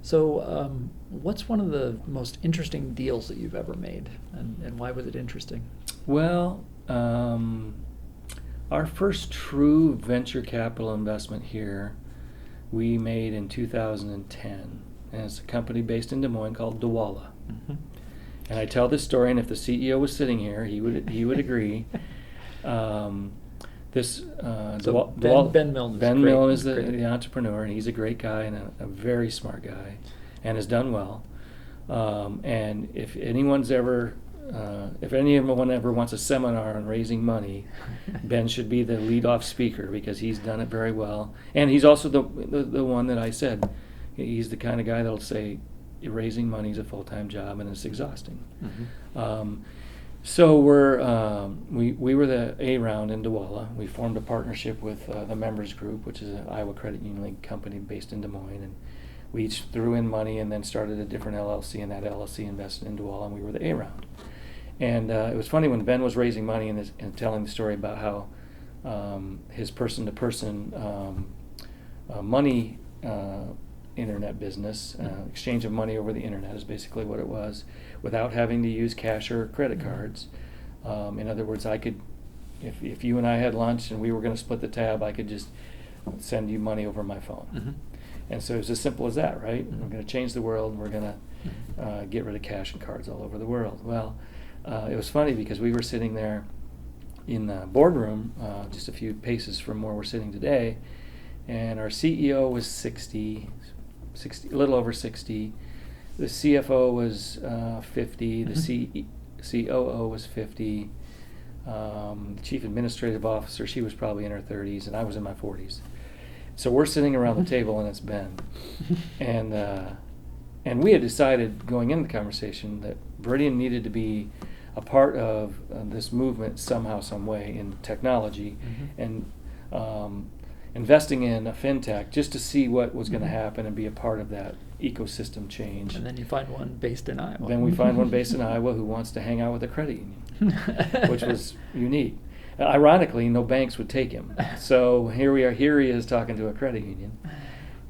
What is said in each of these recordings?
So, what's one of the most interesting deals that you've ever made, and why was it interesting? Well, our first true venture capital investment here we made in 2010. And it's a company based in Des Moines called Dwala. Mm-hmm. And I tell this story, and if the CEO was sitting here, he would agree. Ben Milne. Ben Milne is the entrepreneur, and he's a great guy and a very smart guy, and has done well. And if anyone ever wants a seminar on raising money, Ben should be the lead-off speaker because he's done it very well. And he's also the one that I said, he's the kind of guy that'll say, raising money is a full-time job and it's exhausting. Mm-hmm. So we were the A round in Dwala. We formed a partnership with the Members Group, which is an Iowa Credit Union League company based in Des Moines, and we each threw in money and then started a different LLC, and that LLC invested in Dwala, and we were the A round. And it was funny when Ben was raising money and telling the story about how his person-to-person money internet business, exchange of money over the internet is basically what it was, without having to use cash or credit cards. In other words, I could, if you and I had lunch and we were going to split the tab, I could just send you money over my phone. Mm-hmm. And so it's as simple as that, right? Mm-hmm. We're going to change the world, and we're going to get rid of cash and cards all over the world. Well, it was funny because we were sitting there in the boardroom, just a few paces from where we're sitting today, and our CEO was 60, a little over 60. The CFO was 50. The COO was 50. The chief administrative officer, she was probably in her 30s, and I was in my 40s. So we're sitting around the table, and it's Ben. And we had decided going into the conversation that Viridian needed to be a part of this movement somehow, some way in technology, and investing in a fintech just to see what was going to happen and be a part of that ecosystem change. And then you find one based in Iowa. Then we find one based in Iowa who wants to hang out with a credit union, which was unique. Ironically, no banks would take him. So here we are. Here he is talking to a credit union,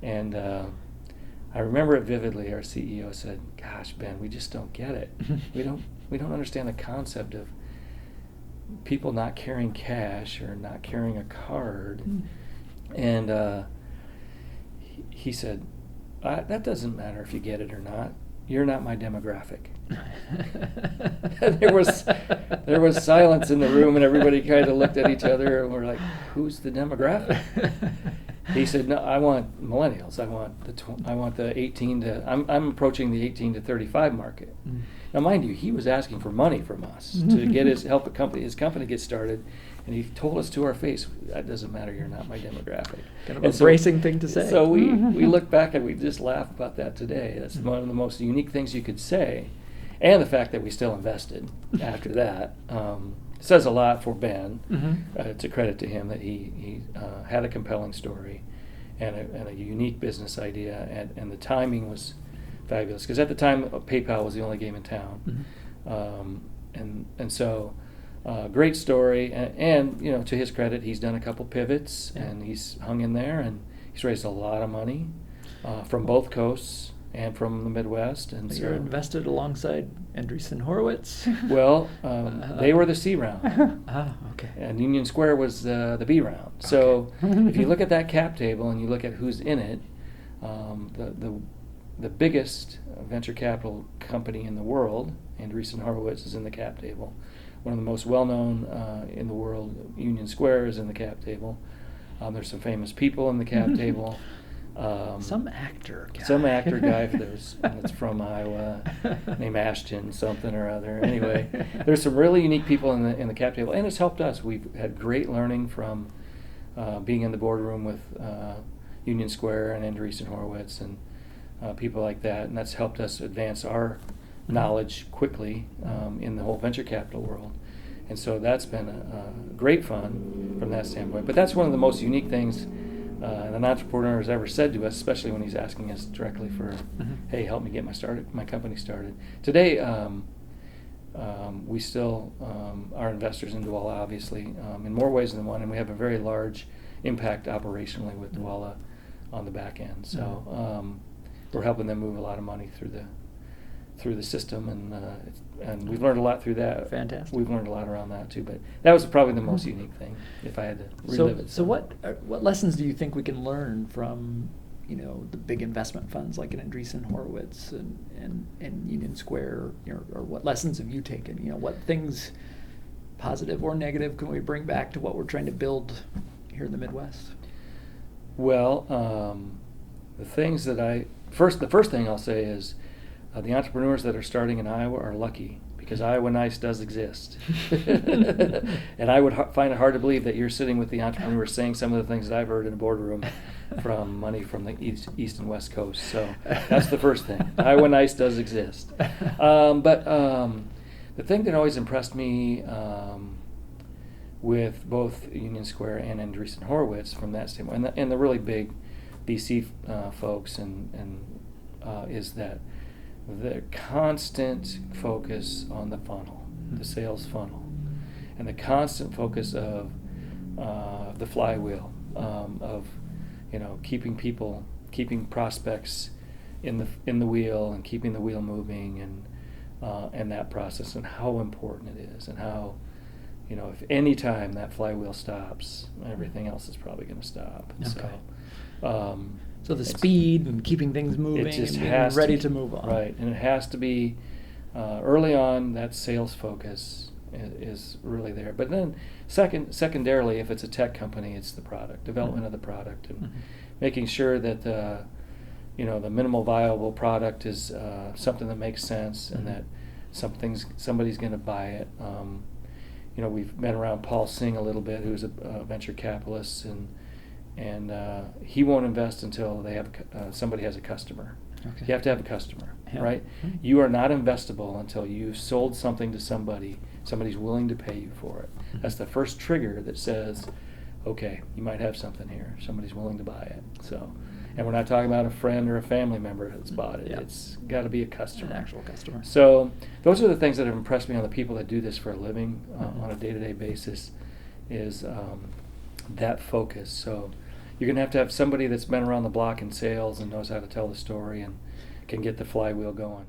and I remember it vividly. Our CEO said, "Gosh, Ben, we just don't get it. We don't understand the concept of people not carrying cash or not carrying a card." And he said, "That doesn't matter if you get it or not. You're not my demographic." There was silence in the room, and everybody kind of looked at each other, and we're like, "Who's the demographic?" He said, "No, I want millennials. I want the 18 to. I'm approaching the 18 to 35 market." Now, mind you, he was asking for money from us to get his company get started, and he told us to our face, "That doesn't matter. You're not my demographic." Kind of a bracing thing to say. So we look back and we just laugh about that today. That's one of the most unique things you could say, and the fact that we still invested after that says a lot for Ben. It's a credit to him that he had a compelling story and a unique business idea, and the timing was fabulous because at the time PayPal was the only game in town, and so great story, and to his credit, he's done a couple pivots, and he's hung in there, and he's raised a lot of money from both coasts and from the Midwest. And you're invested alongside Andreessen Horowitz. Well, they were the C round. Okay. And Union Square was the B round. So if you look at that cap table and you look at who's in it, the biggest venture capital company in the world, Andreessen Horowitz, is in the cap table. One of the most well-known in the world, Union Square, is in the cap table. There's some famous people in the cap table. Some actor guy that's from Iowa, named Ashton something or other. Anyway, there's some really unique people in the cap table, and it's helped us. We've had great learning from being in the boardroom with Union Square and Andreessen Horowitz and people like that, and that's helped us advance our knowledge quickly in the whole venture capital world. And so that's been great fun from that standpoint. But that's one of the most unique things an entrepreneur has ever said to us, especially when he's asking us directly for, "Hey, help me get my company started." Today, we still are investors in Dwala, obviously, in more ways than one, and we have a very large impact operationally with Dwala on the back end. So we're we're helping them move a lot of money through the system, and we've learned a lot through that. Fantastic. We've learned a lot around that too, but that was probably the most unique thing, if I had to relive it. So what lessons do you think we can learn from, the big investment funds like an Andreessen, Horowitz, and Union Square, or what lessons have you taken? What things, positive or negative, can we bring back to what we're trying to build here in the Midwest? Well, the things that the first thing I'll say is the entrepreneurs that are starting in Iowa are lucky, because Iowa Nice does exist. And I would find it hard to believe that you're sitting with the entrepreneurs saying some of the things that I've heard in a boardroom from money from the East and West Coast. So that's the first thing. Iowa Nice does exist. But the thing that always impressed me with both Union Square and Andreessen Horowitz from that standpoint, and the really big VC folks, is that the constant focus on the funnel, the sales funnel, and the constant focus of the flywheel, of keeping prospects in the wheel and keeping the wheel moving, and that process, and how important it is, and how if any time that flywheel stops, everything else is probably going to stop. Okay. So the speed and keeping things moving and being ready to move on. Right, and it has to be early on. That sales focus is really there. But then secondarily, if it's a tech company, it's the product, development of the product, and making sure that the minimal viable product is something that makes sense, and that somebody's going to buy it. We've been around Paul Singh a little bit, who's a venture capitalist, and he won't invest until they have somebody has a customer. Okay. You have to have a customer, Yeah. right? Mm-hmm. You are not investable until you've sold something to somebody's willing to pay you for it. Mm-hmm. That's the first trigger that says, okay, you might have something here. Somebody's willing to buy it. So, and we're not talking about a friend or a family member that's bought it. Yeah. It's got to be a customer. An actual customer. So those are the things that have impressed me on the people that do this for a living on a day-to-day basis, is that focus. So you're going to have somebody that's been around the block in sales and knows how to tell the story and can get the flywheel going.